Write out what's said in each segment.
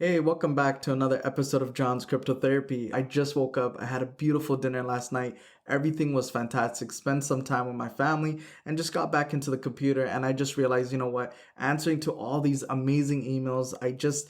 Hey, welcome back to another episode of John's Crypto Therapy. I just woke up. I had a beautiful dinner last night. Everything was fantastic. Spent some time with my family and just got back into the computer and I just realized, you know what? Answering to all these amazing emails, I just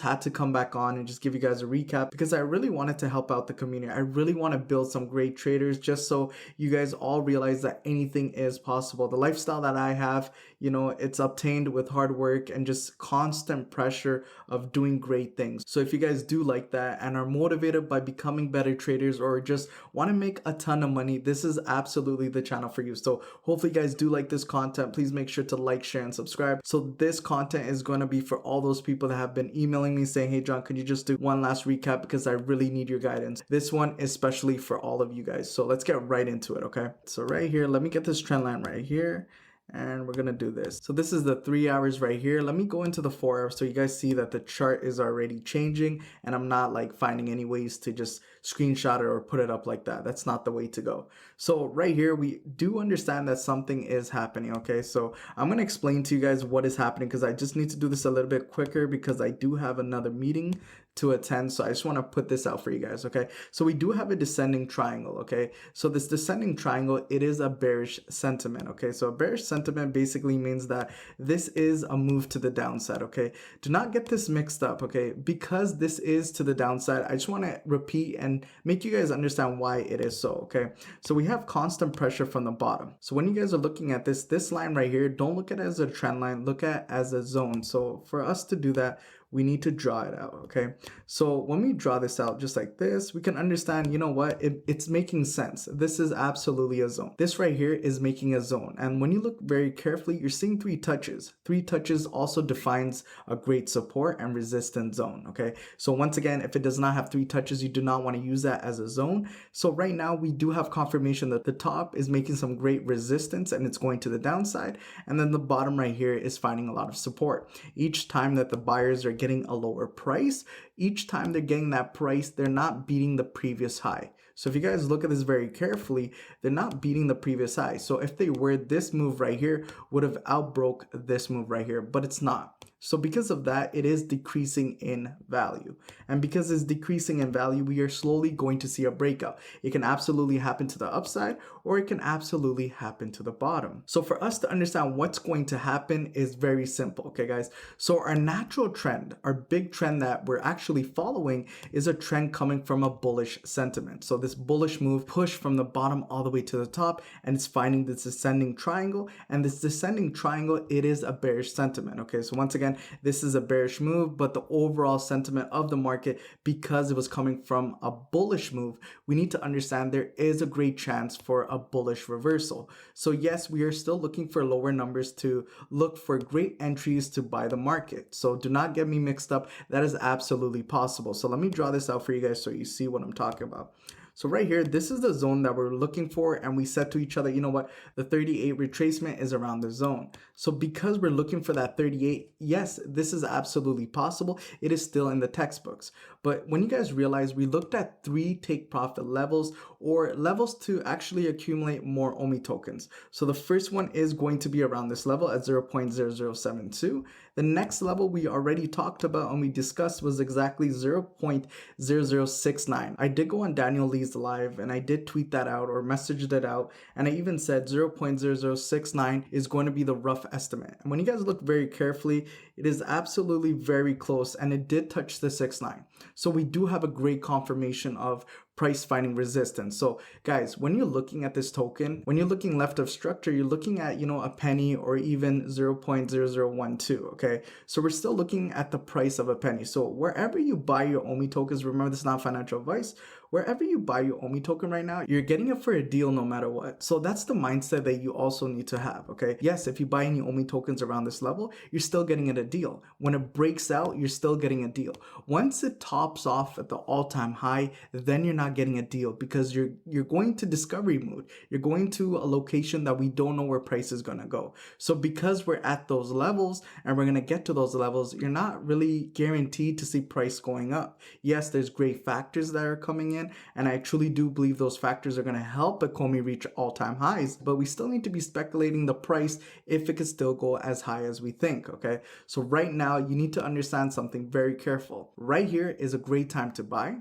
had to come back on and just give you guys a recap because I really wanted to help out the community. I really want to build some great traders just so you guys all realize that anything is possible. The lifestyle that I have, it's obtained with hard work and just constant pressure of doing great things. So if you guys do like that and are motivated by becoming better traders or just want to make a ton of money, this is absolutely the channel for you. So hopefully you guys do like this content. Please make sure to like, share, and subscribe. So this content is going to be for all those people that have been emailing me saying, hey John, could you just do one last recap because I really need your guidance. This one is especially for all of you guys. So let's get right into it, okay? So right here, let me get this trend line right here. And we're gonna do this. So this is the 3 hours right here. Let me go into the 4 hours so you guys see that the chart is already changing and I'm not like finding any ways to just screenshot it or put it up like that. That's not the way to go. So right here, we do understand that something is happening, okay? So I'm gonna explain to you guys what is happening because I just need to do this a little bit quicker because I do have another meeting to attend. So I just wanna put this out for you guys, okay? So we do have a descending triangle, okay? So this descending triangle, it is a bearish sentiment, okay? So a bearish sentiment basically means that this is a move to the downside, okay? Do not get this mixed up, okay? Because this is to the downside, I just want to repeat and make you guys understand why it is so, okay? So we have constant pressure from the bottom. So when you guys are looking at this line right here, don't look at it as a trend line, look at it as a zone. So for us to do that, we need to draw it out, okay? So when we draw this out just like this, we can understand, you know what, it's making sense. This is absolutely a zone. This right here is making a zone. And when you look very carefully, you're seeing 3 touches. 3 touches also defines a great support and resistance zone, okay? So once again, if it does not have 3 touches, you do not want to use that as a zone. So right now we do have confirmation that the top is making some great resistance and it's going to the downside. And then the bottom right here is finding a lot of support. Each time that the buyers are getting a lower price, each time they're getting that price, they're not beating the previous high. So if you guys look at this very carefully, they're not beating the previous high. So if they were, this move right here would have outbroke this move right here, but it's not. So because of that, it is decreasing in value. And because it's decreasing in value, we are slowly going to see a breakout. It can absolutely happen to the upside or it can absolutely happen to the bottom. So for us to understand what's going to happen is very simple, okay guys? So our natural trend, our big trend that we're actually following is a trend coming from a bullish sentiment. So this bullish move pushed from the bottom all the way to the top and it's finding this descending triangle, and this descending triangle, it is a bearish sentiment, okay? So once again, this is a bearish move, but the overall sentiment of the market, because it was coming from a bullish move, we need to understand there is a great chance for a bullish reversal. So yes, we are still looking for lower numbers to look for great entries to buy the market. So do not get me mixed up. That is absolutely possible. So let me draw this out for you guys so you see what I'm talking about. So right here, this is the zone that we're looking for, and we said to each other, you know what, the 38 retracement is around the zone. So because we're looking for that 38, yes, this is absolutely possible. It is still in the textbooks. But when you guys realize, we looked at 3 take profit levels, or levels to actually accumulate more OMI tokens. So the first one is going to be around this level at 0.0072. The next level we already talked about and we discussed was exactly 0.0069. I did go on Daniel Lee's live and I did tweet that out or messaged it out, and I even said 0.0069 is going to be the rough estimate. And when you guys look very carefully, it is absolutely very close, and it did touch the 6.9. So we do have a great confirmation of price finding resistance. So guys, when you're looking at this token, when you're looking left of structure, you're looking at, a penny or even 0.0012, okay? So we're still looking at the price of a penny. So wherever you buy your OMI tokens, remember this is not financial advice, wherever you buy your OMI token right now, you're getting it for a deal no matter what. So that's the mindset that you also need to have, okay? Yes, if you buy any OMI tokens around this level, you're still getting it a deal. When it breaks out, you're still getting a deal. Once it tops off at the all-time high, then you're not getting a deal because you're going to discovery mode. You're going to a location that we don't know where price is going to go. So because we're at those levels and we're going to get to those levels, you're not really guaranteed to see price going up. Yes, there's great factors that are coming opinion, and I truly do believe those factors are going to help Ecomi reach all-time highs, but we still need to be speculating the price if it could still go as high as we think, okay? So right now, you need to understand something very careful. Right here is a great time to buy.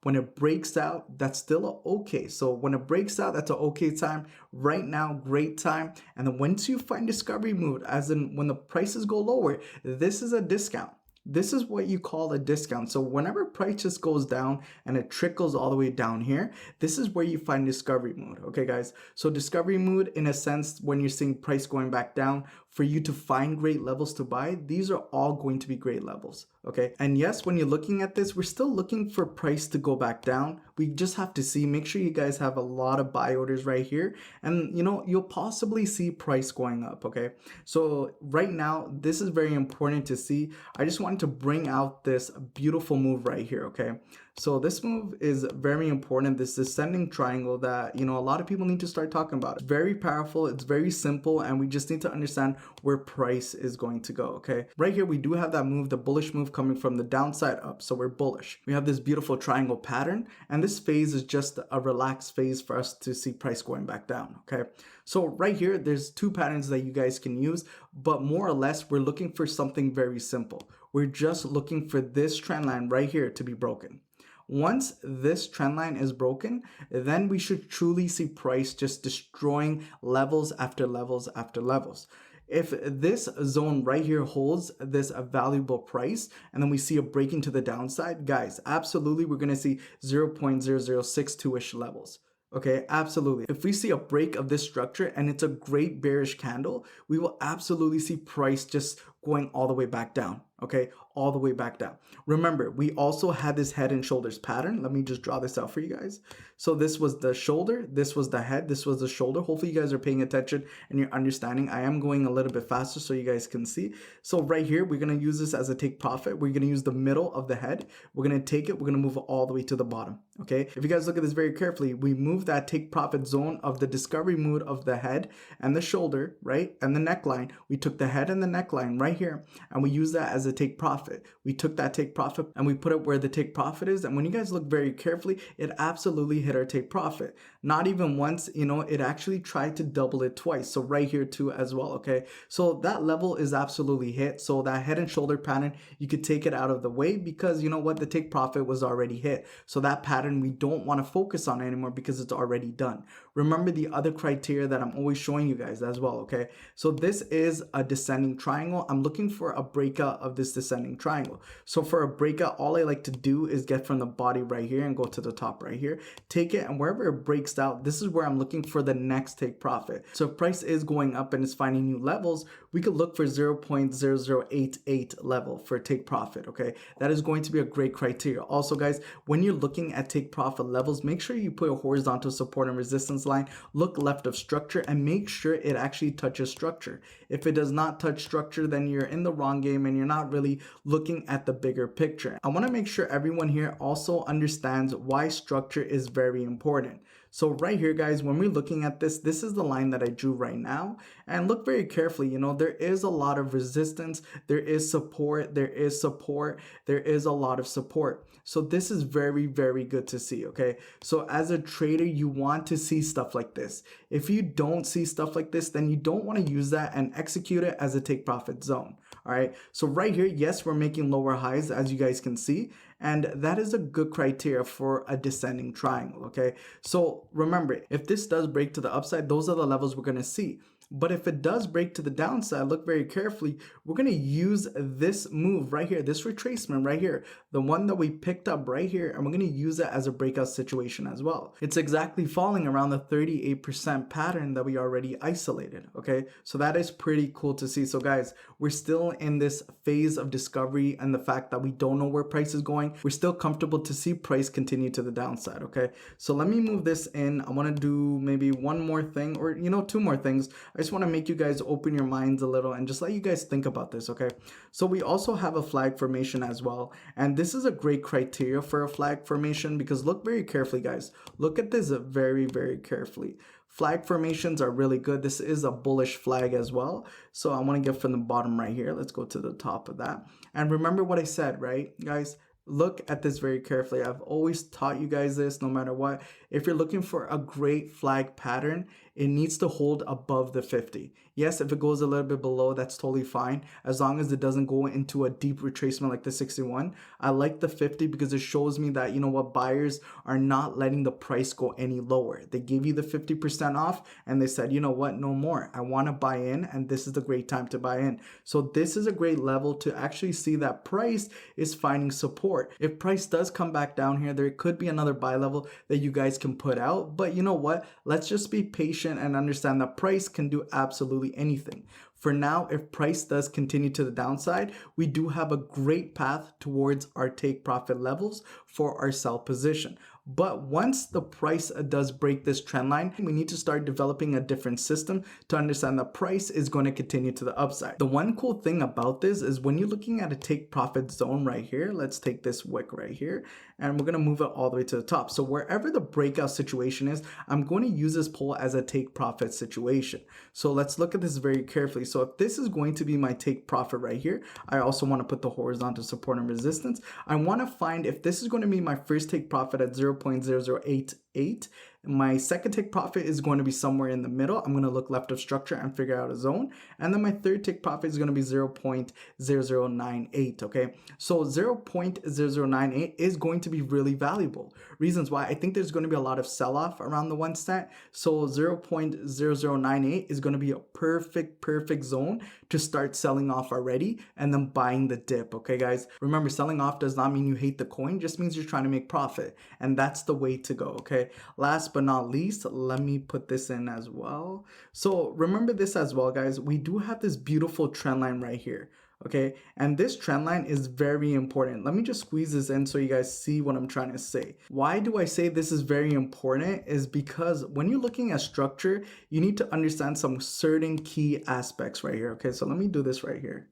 When it breaks out, that's still okay. So when it breaks out, that's an okay time. Right now, great time. And then once you find discovery mood, as in when the prices go lower, this is a discount. This is what you call a discount. So whenever price just goes down and it trickles all the way down here, this is where you find discovery mood. Okay, guys. So discovery mood, in a sense, when you're seeing price going back down, for you to find great levels to buy, these are all going to be great levels. Okay. And yes, when you're looking at this, we're still looking for price to go back down. We just have to see, make sure you guys have a lot of buy orders right here. And you'll possibly see price going up. Okay. So right now, this is very important to see. I just wanted to bring out this beautiful move right here. Okay. So this move is very important. This descending triangle that, a lot of people need to start talking about. It's very powerful. It's very simple. And we just need to understand where price is going to go. Okay. Right here, we do have that move, the bullish move coming from the downside up. So we're bullish. We have this beautiful triangle pattern. And this phase is just a relaxed phase for us to see price going back down. Okay. So right here, there's two patterns that you guys can use, but more or less, we're looking for something very simple. We're just looking for this trend line right here to be broken. Once this trend line is broken, then we should truly see price just destroying levels after levels after levels. If this zone right here holds this valuable price, and then we see a breaking to the downside, guys, absolutely, we're going to see 0.0062-ish levels. Okay, absolutely. If we see a break of this structure and it's a great bearish candle, we will absolutely see price just going all the way back down. Okay, all the way back down. Remember, we also had this head and shoulders pattern. Let me just draw this out for you guys. So this was the shoulder, this was the head, this was the shoulder. Hopefully you guys are paying attention and you're understanding. I am going a little bit faster so you guys can see. So right here, we're going to use this as a take profit. We're going to use the middle of the head. We're going to take it. We're going to move it all the way to the bottom. Okay. If you guys look at this very carefully, we move that take profit zone of the discovery mood of the head and the shoulder, right? And the neckline. We took the head and the neckline right here and we use that as a take profit. We took that take profit and we put it where the take profit is. And when you guys look very carefully, it absolutely hit our take profit. Not even once, it actually tried to double it twice. So right here too as well. Okay. So that level is absolutely hit. So that head and shoulder pattern, you could take it out of the way because you know what? The take profit was already hit. So that pattern we don't want to focus on anymore because it's already done. Remember the other criteria that I'm always showing you guys as well. Okay. So this is a descending triangle. I'm looking for a breakout of this descending triangle. So for a breakout, all I like to do is get from the body right here and go to the top right here, take it, and wherever it breaks out, this is where I'm looking for the next take profit. So if price is going up and is finding new levels, we could look for 0.0088 level for take profit. Okay, that is going to be a great criteria. Also guys, when you're looking at take profit levels, make sure you put a horizontal support and resistance line, look left of structure, and make sure it actually touches structure. If it does not touch structure, then you're in the wrong game and you're not really looking at the bigger picture. I want to make sure everyone here also understands why structure is very important. So right here, guys, when we're looking at this, this is the line that I drew right now. And look very carefully, there is a lot of resistance, there is support, there is support, there is a lot of support. So this is very, very good to see, okay? So as a trader, you want to see stuff like this. If you don't see stuff like this, then you don't want to use that and execute it as a take profit zone. All right, so right here, yes, we're making lower highs as you guys can see, and that is a good criteria for a descending triangle, okay? So remember, if this does break to the upside, those are the levels we're going to see. But if it does break to the downside, look very carefully, we're going to use this move right here, this retracement right here, the one that we picked up right here, and we're going to use it as a breakout situation as well. It's exactly falling around the 38% pattern that we already isolated, okay? So that is pretty cool to see. So guys, we're still in this phase of discovery and the fact that we don't know where price is going. We're still comfortable to see price continue to the downside, okay? So let me move this in. I want to do maybe one more thing or, two more things. I just want to make you guys open your minds a little and just let you guys think about this, okay? So we also have a flag formation as well. And this is a great criteria for a flag formation because look very carefully, guys. Look at this very, very carefully. Flag formations are really good. This is a bullish flag as well. So I want to get from the bottom right here. Let's go to the top of that. And remember what I said, right, guys? Look at this very carefully. I've always taught you guys this no matter what. If you're looking for a great flag pattern, it needs to hold above the 50. Yes, if it goes a little bit below, that's totally fine, as long as it doesn't go into a deep retracement like the 61. I like the 50 because it shows me that, you know what, buyers are not letting the price go any lower. They gave you the 50% off and they said, you know what, no more. I want to buy in, and this is the great time to buy in. So this is a great level to actually see that price is finding support. If price does come back down here, there could be another buy level that you guys can put out. But you know what? Let's just be patient and understand that price can do absolutely anything. For now, if price does continue to the downside, we do have a great path towards our take profit levels for our sell position. But once the price does break this trend line, we need to start developing a different system to understand that price is going to continue to the upside. The one cool thing about this is when you're looking at a take profit zone right here, let's take this wick right here, and we're going to move it all the way to the top. So wherever the breakout situation is, I'm going to use this pole as a take profit situation. So let's look at this very carefully. So if this is going to be my take profit right here, I also want to put the horizontal support and resistance. I want to find if this is going to be my first take profit at 0.0088. My second take profit is going to be somewhere in the middle. I'm going to look left of structure and figure out a zone. And then my third take profit is going to be 0.0098. Okay, so 0.0098 is going to be really valuable. Reasons why: I think there's going to be a lot of sell-off around the 1 cent. So 0.0098 is going to be a perfect zone to start selling off already and then buying the dip. Okay, guys, remember, selling off does not mean you hate the coin, just means you're trying to make profit, and that's the way to go. Okay, last but not least, let me put this in as well. So remember this as well, guys. We do have this beautiful trend line right here. Okay, and this trend line is very important. Let me just squeeze this in so you guys see what I'm trying to say. Why do I say this is very important? Is because when you're looking at structure, you need to understand some certain key aspects right here. Okay, so let me do this right here.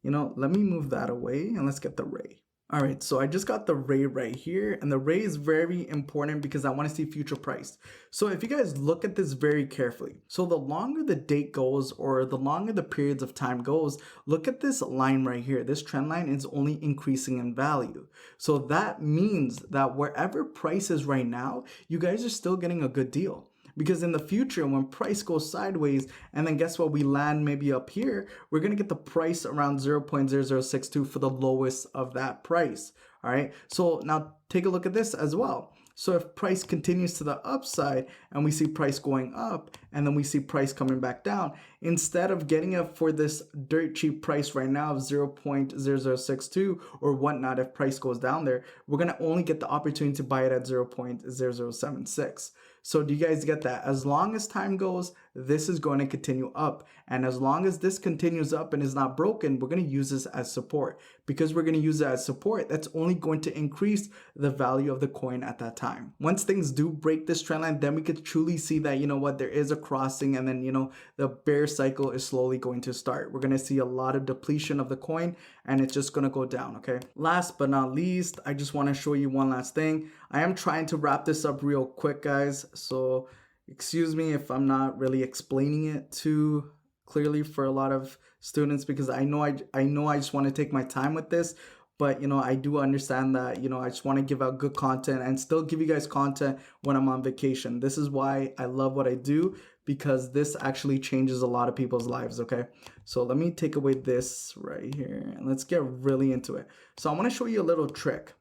You know, let me move that away and let's get the ray. All right, so I just got the ray right here, and the ray is very important because I want to see future price. So if you guys look at this very carefully, so the longer the date goes or the longer the periods of time goes, look at this line right here. This trend line is only increasing in value. So that means that wherever price is right now, you guys are still getting a good deal. Because in the future, when price goes sideways, and then guess what, we land maybe up here, we're going to get the price around 0.0062 for the lowest of that price. All right, so now take a look at this as well. So if price continues to the upside and we see price going up and then we see price coming back down, instead of getting it for this dirt cheap price right now of 0.0062 or whatnot, if price goes down there, we're going to only get the opportunity to buy it at 0.0076. So do you guys get that? As long as time goes, this is going to continue up. And as long as this continues up and is not broken, we're going to use this as support. Because we're going to use it as support, that's only going to increase the value of the coin at that time. Once things do break this trend line, then we could truly see that, you know what, there is a crossing, and then, you know, the bear cycle is slowly going to start. We're going to see a lot of depletion of the coin, and it's just going to go down. Okay, last but not least, I just want to show you one last thing. I am trying to wrap this up real quick, guys, so excuse me if I'm not really explaining it too clearly for a lot of students, because I know I just want to take my time with this. But, you know, I do understand that, you know, I just want to give out good content and still give you guys content when I'm on vacation. This is why I love what I do, because this actually changes a lot of people's lives. Okay, so let me take away this right here and let's get really into it. So I want to show you a little trick.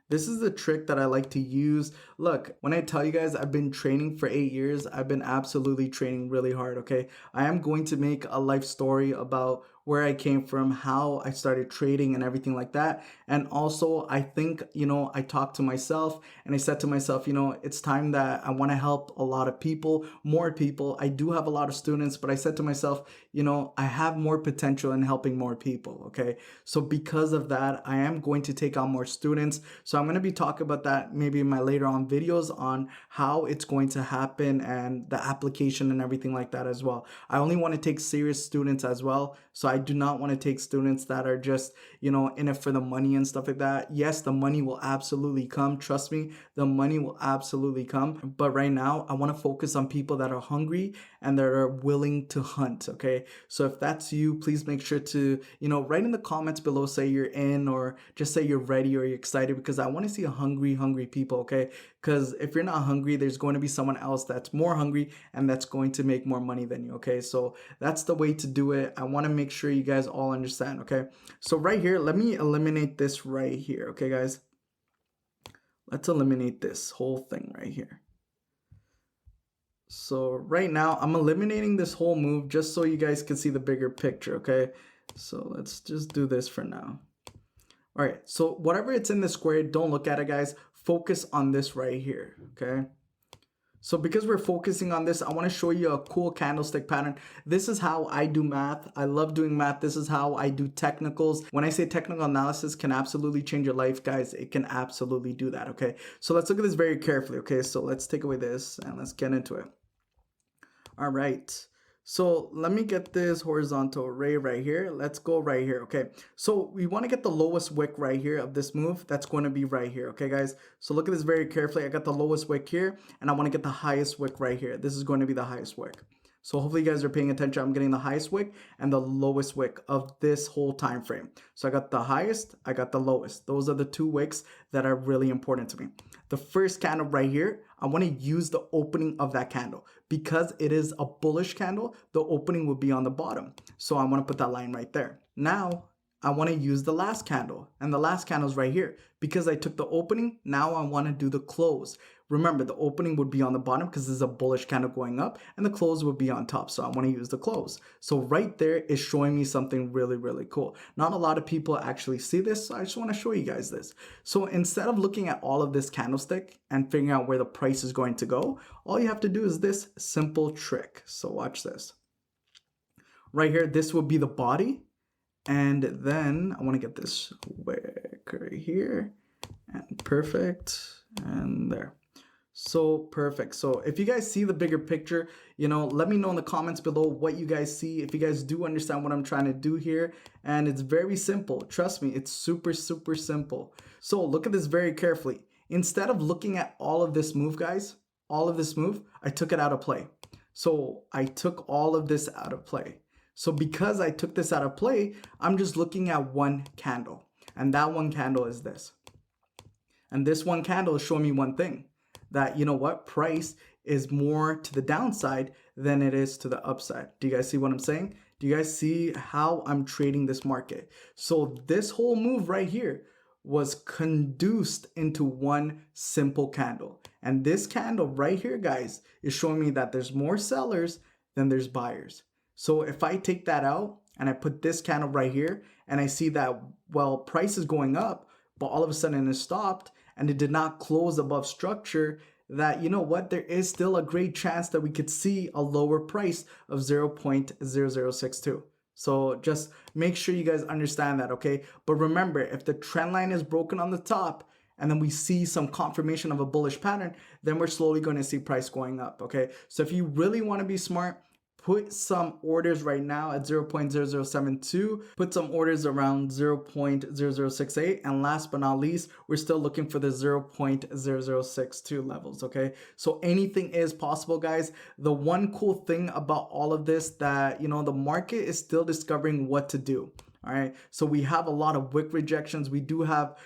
This is the trick that I like to use. Look, when I tell you guys I've been training for 8 years, I've been absolutely training really hard, okay? I am going to make a life story about where I came from, how I started trading and everything like that. And also, I think, you know, I talked to myself and I said to myself, you know, it's time that I want to help a lot of people, more people. I do have a lot of students, but I said to myself, you know, I have more potential in helping more people, okay? So because of that, I am going to take on more students. So I'm going to be talking about that maybe in my later on videos on how it's going to happen and the application and everything like that as well. I only want to take serious students as well. So I do not want to take students that are just, in it for the money and stuff like that. Yes, the money will absolutely come. Trust me, the money will absolutely come. But right now, I want to focus on people that are hungry and that are willing to hunt. Okay. So if that's you, please make sure to, write in the comments below, say you're in, or just say you're ready or you're excited, because I want to see a hungry people. Okay. Because if you're not hungry, there's going to be someone else that's more hungry and that's going to make more money than you. Okay. So that's the way to do it. I want to make sure you guys all understand. Okay. So right here, let me eliminate this right here. Okay, guys. Let's eliminate this whole thing right here. So right now I'm eliminating this whole move just so you guys can see the bigger picture. Okay. So let's just do this for now. All right. So whatever it's in the square, don't look at it, guys. Focus on this right here. Okay. So because we're focusing on this, I want to show you a cool candlestick pattern. This is how I do math. I love doing math. This is how I do technicals. When I say technical analysis can absolutely change your life, guys, it can absolutely do that. Okay. So let's look at this very carefully. Okay. So let's take away this and let's get into it. All right. So let me get this horizontal array right here. Let's go right here. Okay. So we want to get the lowest wick right here of this move. That's going to be right here. Okay, guys. So look at this very carefully. I got the lowest wick here and I want to get the highest wick right here. This is going to be the highest wick. So hopefully you guys are paying attention. I'm getting the highest wick and the lowest wick of this whole time frame. So I got the highest, I got the lowest. Those are the two wicks that are really important to me. The first candle right here, I want to use the opening of that candle. Because it is a bullish candle, the opening will be on the bottom. So I want to put that line right there. Now I want to use the last candle, and the last candle is right here. Because I took the opening, now I want to do the close. Remember, the opening would be on the bottom because this is a bullish candle going up, and the close would be on top. So I want to use the close. So right there is showing me something really, really cool. Not a lot of people actually see this, so I just want to show you guys this. So instead of looking at all of this candlestick and figuring out where the price is going to go, all you have to do is this simple trick. So watch this. Right here, this would be the body. And then I want to get this wick right here, and perfect, and there. So perfect. So if you guys see the bigger picture, let me know in the comments below what you guys see. If you guys do understand what I'm trying to do here, and it's very simple. Trust me, it's super, super simple. So look at this very carefully. Instead of looking at all of this move, guys, all of this move, I took it out of play. So I took all of this out of play. So because I took this out of play, I'm just looking at one candle. And that one candle is this. And this one candle is showing me one thing. That, price is more to the downside than it is to the upside. Do you guys see what I'm saying? Do you guys see how I'm trading this market? So this whole move right here was conduced into one simple candle. And this candle right here, guys, is showing me that there's more sellers than there's buyers. So if I take that out and I put this candle right here and I see that, well, price is going up, but all of a sudden it stopped and it did not close above structure, that, there is still a great chance that we could see a lower price of 0.0062. So just make sure you guys understand that, okay? But remember, if the trend line is broken on the top, and then we see some confirmation of a bullish pattern, then we're slowly going to see price going up, okay? So if you really want to be smart, put some orders right now at 0.0072, put some orders around 0.0068, and last but not least, we're still looking for the 0.0062 levels, okay? So anything is possible, guys. The one cool thing about all of this that, the market is still discovering what to do. All right, so we have a lot of wick rejections. We do have,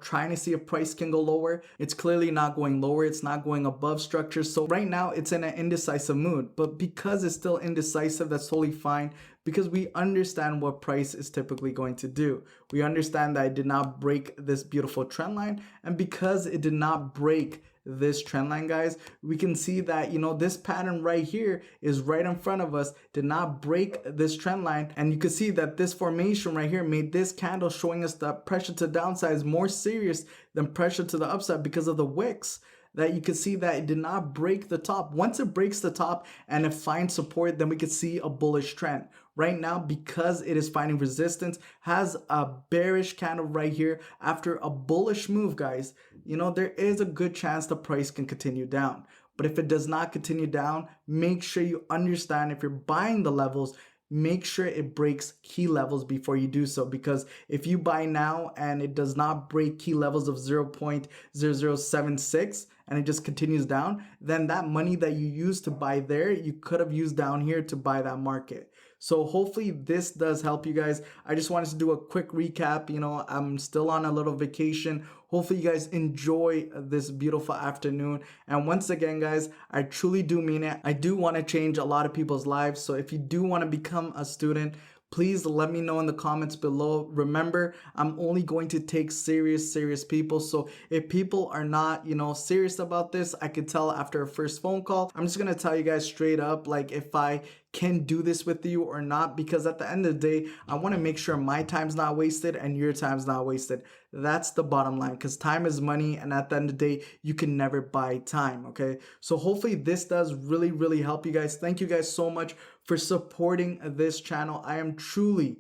trying to see if price can go lower. It's clearly not going lower. It's not going above structure. So right now it's in an indecisive mood, but because it's still indecisive, that's totally fine, because we understand what price is typically going to do. We understand that it did not break this beautiful trend line. And because it did not break this trend line, guys, we can see that, this pattern right here is right in front of us, did not break this trend line. And you can see that this formation right here made this candle showing us that pressure to downside is more serious than pressure to the upside because of the wicks. That you can see that it did not break the top. Once it breaks the top and it finds support, then we could see a bullish trend. Right now, because it is finding resistance, has a bearish candle right here after a bullish move, guys, there is a good chance the price can continue down. But if it does not continue down, make sure you understand, if you're buying the levels, make sure it breaks key levels before you do so, because if you buy now and it does not break key levels of 0.0076 and it just continues down, then that money that you used to buy there, you could have used down here to buy that market. So hopefully this does help you guys. I just wanted to do a quick recap. I'm still on a little vacation. Hopefully you guys enjoy this beautiful afternoon. And once again, guys, I truly do mean it. I do want to change a lot of people's lives. So if you do want to become a student, please let me know in the comments below. Remember, I'm only going to take serious people. So if people are not, serious about this, I could tell after a first phone call. I'm just going to tell you guys straight up, like, if I can do this with you or not, because at the end of the day, I want to make sure my time's not wasted and your time's not wasted. That's the bottom line, because time is money, and at the end of the day, you can never buy time. Okay, so hopefully this does really help you guys. Thank you guys so much for supporting this channel. I am truly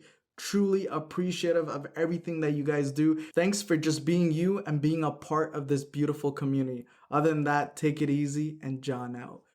appreciative of everything that you guys do. Thanks for just being you and being a part of this beautiful community. Other than that, take it easy, and John out.